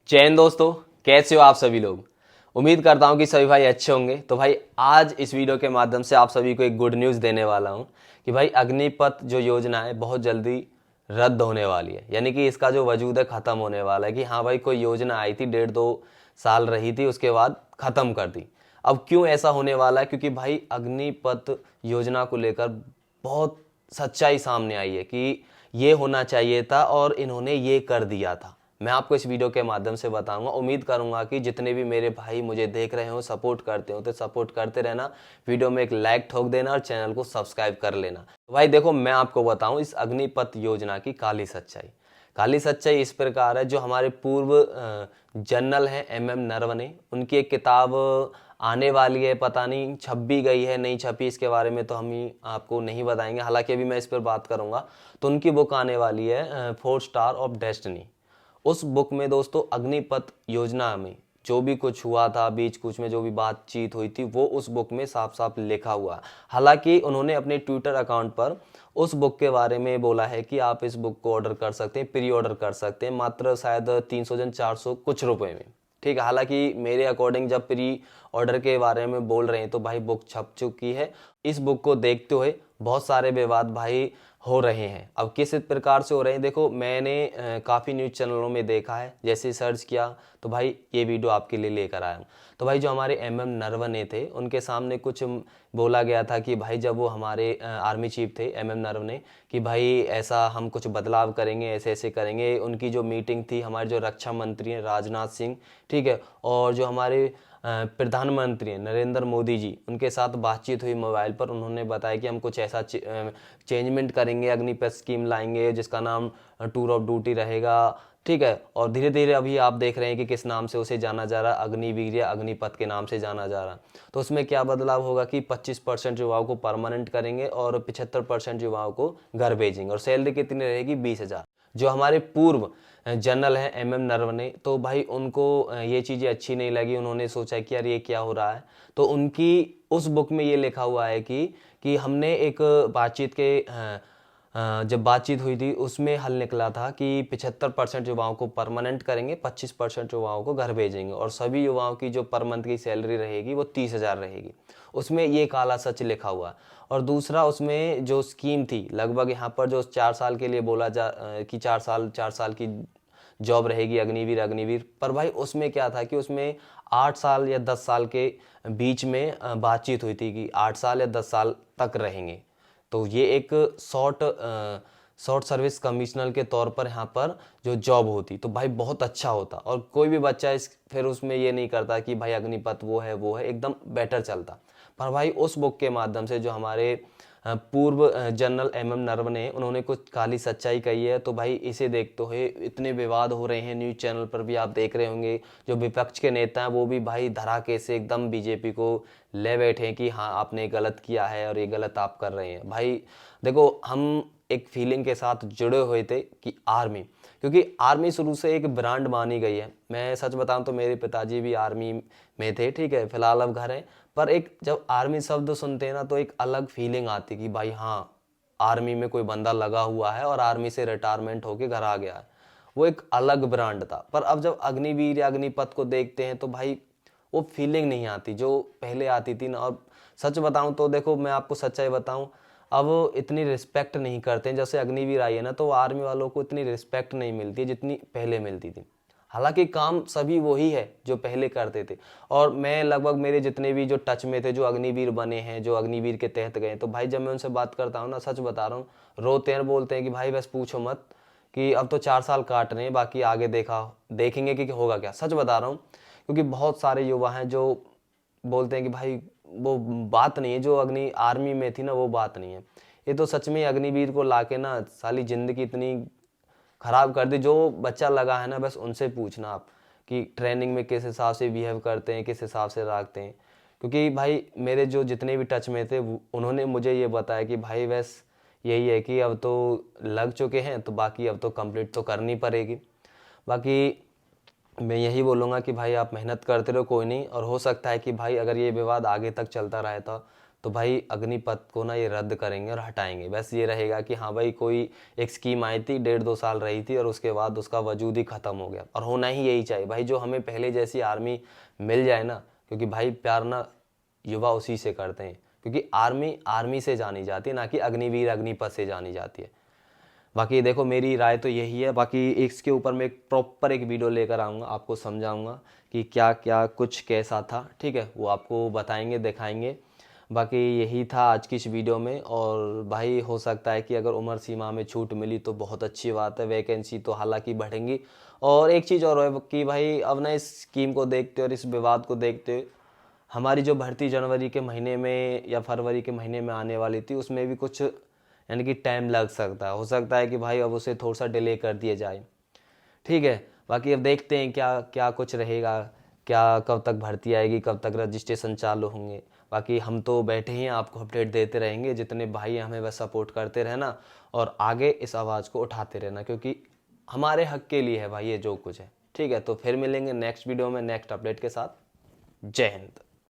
जैन दोस्तों, कैसे हो आप सभी लोग। उम्मीद करता हूं कि सभी भाई अच्छे होंगे। तो भाई आज इस वीडियो के माध्यम से आप सभी को एक गुड न्यूज़ देने वाला हूं कि भाई अग्निपथ जो योजना है बहुत जल्दी रद्द होने वाली है। यानी कि इसका जो वजूद है ख़त्म होने वाला है कि हाँ भाई कोई योजना आई थी 1.5-2 साल रही थी, उसके बाद ख़त्म कर दी। अब क्यों ऐसा होने वाला है? क्योंकि भाई अग्निपथ योजना को लेकर बहुत सच्चाई सामने आई है कि ये होना चाहिए था और इन्होंने ये कर दिया था। मैं आपको इस वीडियो के माध्यम से बताऊंगा। उम्मीद करूंगा कि जितने भी मेरे भाई मुझे देख रहे हो, सपोर्ट करते हो, तो सपोर्ट करते रहना। वीडियो में एक लाइक ठोक देना और चैनल को सब्सक्राइब कर लेना। तो भाई देखो, मैं आपको बताऊं इस अग्निपथ योजना की काली सच्चाई। काली सच्चाई इस प्रकार है, जो हमारे पूर्व जनरल हैं MM नरवणे, उनकी एक किताब आने वाली है। पता नहीं छप भी गई है नहीं छपी, इसके बारे में तो हम ही आपको नहीं बताएंगे। हालांकि अभी मैं इस पर बात करूंगा। तो उनकी बुक आने वाली है 4 स्टार ऑफ डेस्टिनी। उस बुक में दोस्तों अग्निपथ योजना में जो भी कुछ हुआ था, बीच कुछ में जो भी बातचीत हुई थी, वो उस बुक में साफ साफ लिखा हुआ है। हालांकि उन्होंने अपने ट्विटर अकाउंट पर उस बुक के बारे में बोला है कि आप इस बुक को ऑर्डर कर सकते हैं, प्री ऑर्डर कर सकते हैं, मात्र शायद 300 जन 400 कुछ रुपए में। ठीक है। हालांकि मेरे अकॉर्डिंग जब प्री ऑर्डर के बारे में बोल रहे हैं तो भाई बुक छप चुकी है। इस बुक को देखते हुए बहुत सारे विवाद भाई हो रहे हैं। अब किस प्रकार से हो रहे हैं, देखो मैंने काफ़ी न्यूज़ चैनलों में देखा है। जैसे सर्च किया तो भाई ये वीडियो आपके लिए लेकर आया हूँ। तो भाई जो हमारे MM नरवणे थे, उनके सामने कुछ बोला गया था कि भाई जब वो हमारे आर्मी चीफ थे MM नरवणे, कि भाई ऐसा हम कुछ बदलाव करेंगे, ऐसे ऐसे करेंगे। उनकी जो मीटिंग थी, हमारे जो रक्षा मंत्री हैं राजनाथ सिंह, ठीक है, और जो हमारे प्रधानमंत्री हैं नरेंद्र मोदी जी, उनके साथ बातचीत हुई मोबाइल पर। उन्होंने बताया कि हम कुछ ऐसा चेंजमेंट करेंगे, अग्निपथ स्कीम लाएंगे जिसका नाम टूर ऑफ ड्यूटी रहेगा। ठीक है। और धीरे धीरे अभी आप देख रहे हैं कि किस नाम से उसे जाना जा रहा है, अग्निवीर या अग्निपथ के नाम से जाना जा रहा है। तो उसमें क्या बदलाव होगा कि 25% युवाओं को परमानेंट करेंगे और 75% युवाओं को घर भेजेंगे। और सैलरी कितनी रहेगी? 20,000। जो हमारे पूर्व जनरल हैं MM नरवणे, तो भाई उनको ये चीज़ें अच्छी नहीं लगी। उन्होंने सोचा कि यार ये क्या हो रहा है। तो उनकी उस बुक में ये लिखा हुआ है कि हमने एक बातचीत के जब बातचीत हुई थी उसमें हल निकला था कि 75% युवाओं को परमानेंट करेंगे, 25% युवाओं को घर भेजेंगे, और सभी युवाओं की जो पर मंथ की सैलरी रहेगी वो 30,000 रहेगी। उसमें ये काला सच लिखा हुआ। और दूसरा, उसमें जो स्कीम थी लगभग यहाँ पर जो 4 साल के लिए बोला कि 4 साल की जॉब रहेगी अग्निवीर अग्निवीर पर। भाई उसमें क्या था कि उसमें 8 साल या 10 साल के बीच में बातचीत हुई थी कि 8 साल या 10 साल तक रहेंगे। तो ये एक शॉर्ट सर्विस कमिश्नर के तौर पर यहाँ पर जो जॉब होती तो भाई बहुत अच्छा होता, और कोई भी बच्चा इस फिर उसमें ये नहीं करता कि भाई अग्निपथ वो है एकदम बेटर चलता। पर भाई उस बुक के माध्यम से जो हमारे पूर्व जनरल MM नरवणे, उन्होंने कुछ काली सच्चाई कही है। तो भाई इसे देखते हुए इतने विवाद हो रहे हैं। न्यूज़ चैनल पर भी आप देख रहे होंगे, जो विपक्ष के नेता हैं वो भी भाई धड़ाके से एकदम बीजेपी को ले बैठे हैं कि हाँ आपने गलत किया है और ये गलत आप कर रहे हैं। भाई देखो, हम एक फीलिंग के साथ जुड़े हुए थे कि आर्मी, क्योंकि आर्मी शुरू से एक ब्रांड मानी गई है। मैं सच बताऊं तो मेरे पिताजी भी आर्मी में थे, ठीक है, फिलहाल अब घर है। पर एक जब आर्मी शब्द सुनते हैं ना तो एक अलग फीलिंग आती कि भाई हाँ, आर्मी में कोई बंदा लगा हुआ है और आर्मी से रिटायरमेंट होके घर आ गया है। वो एक अलग ब्रांड था। पर अब जब अग्निवीर या अग्निपथ को देखते हैं तो भाई वो फीलिंग नहीं आती जो पहले आती थी ना। और सच बताऊं तो देखो, मैं आपको सच्चाई बताऊं, अब इतनी रिस्पेक्ट नहीं करते हैं। जैसे अग्निवीर आई है ना, तो आर्मी वालों को इतनी रिस्पेक्ट नहीं मिलती है जितनी पहले मिलती थी। हालांकि काम सभी वही है जो पहले करते थे। और मैं लगभग मेरे जितने भी जो टच में थे, जो अग्निवीर बने हैं, जो अग्निवीर के तहत गए, तो भाई जब मैं उनसे बात करता हूँ ना, सच बता रहा हूँ, रोते हैं, बोलते हैं कि भाई बस पूछो मत, कि अब तो 4 साल काट रहे हैं, बाकी आगे देखेंगे कि होगा क्या। सच बता रहा हूँ, क्योंकि बहुत सारे युवा हैं जो बोलते हैं कि भाई वो बात नहीं है जो अग्नि आर्मी में थी ना, वो बात नहीं है। ये तो सच में अग्निवीर को लाके ना साली जिंदगी इतनी खराब कर दी। जो बच्चा लगा है ना, बस उनसे पूछना आप कि ट्रेनिंग में किस हिसाब से बिहेव करते हैं, किस हिसाब से रखते हैं। क्योंकि भाई मेरे जो जितने भी टच में थे उन्होंने मुझे ये बताया कि भाई बस यही है कि अब तो लग चुके हैं, तो बाकी अब तो कंप्लीट तो करनी पड़ेगी। बाकी मैं यही बोलूँगा कि भाई आप मेहनत करते रहो, कोई नहीं। और हो सकता है कि भाई अगर ये विवाद आगे तक चलता रहता तो भाई अग्निपथ को ना ये रद्द करेंगे और हटाएंगे। बस ये रहेगा कि हाँ भाई कोई एक स्कीम आई थी, 1.5-2 साल रही थी और उसके बाद उसका वजूद ही ख़त्म हो गया। और होना ही यही चाहिए भाई, जो हमें पहले जैसी आर्मी मिल जाए ना, क्योंकि भाई प्यार ना युवा उसी से करते हैं, क्योंकि आर्मी आर्मी से जानी जाती है, ना कि अग्निवीर अग्निपथ से जानी जाती है। बाकी देखो मेरी राय तो यही है, बाकी इसके ऊपर मैं एक प्रॉपर एक वीडियो लेकर आऊँगा, आपको समझाऊँगा कि क्या क्या कुछ कैसा था, ठीक है, वो आपको बताएंगे दिखाएंगे। बाकी यही था आज की इस वीडियो में। और भाई हो सकता है कि अगर उम्र सीमा में छूट मिली तो बहुत अच्छी बात है, वैकेंसी तो हालांकि बढ़ेंगी। और एक चीज़ और है कि भाई अब ना इस स्कीम को देखते और इस विवाद को देखते हमारी जो भर्ती जनवरी के महीने में या फरवरी के महीने में आने वाली थी, उसमें भी कुछ यानी कि टाइम लग सकता है। हो सकता है कि भाई अब उसे थोड़ा सा डिले कर दिया जाए, ठीक है। बाकी अब देखते हैं क्या क्या कुछ रहेगा, क्या कब तक भर्ती आएगी, कब तक रजिस्ट्रेशन चालू होंगे। बाकी हम तो बैठे ही हैं, आपको अपडेट देते रहेंगे, जितने भाई हैं हमें बस सपोर्ट करते रहना और आगे इस आवाज़ को उठाते रहना, क्योंकि हमारे हक के लिए है भाई ये जो कुछ है, ठीक है। तो फिर मिलेंगे नेक्स्ट वीडियो में नेक्स्ट अपडेट के साथ। जय हिंद।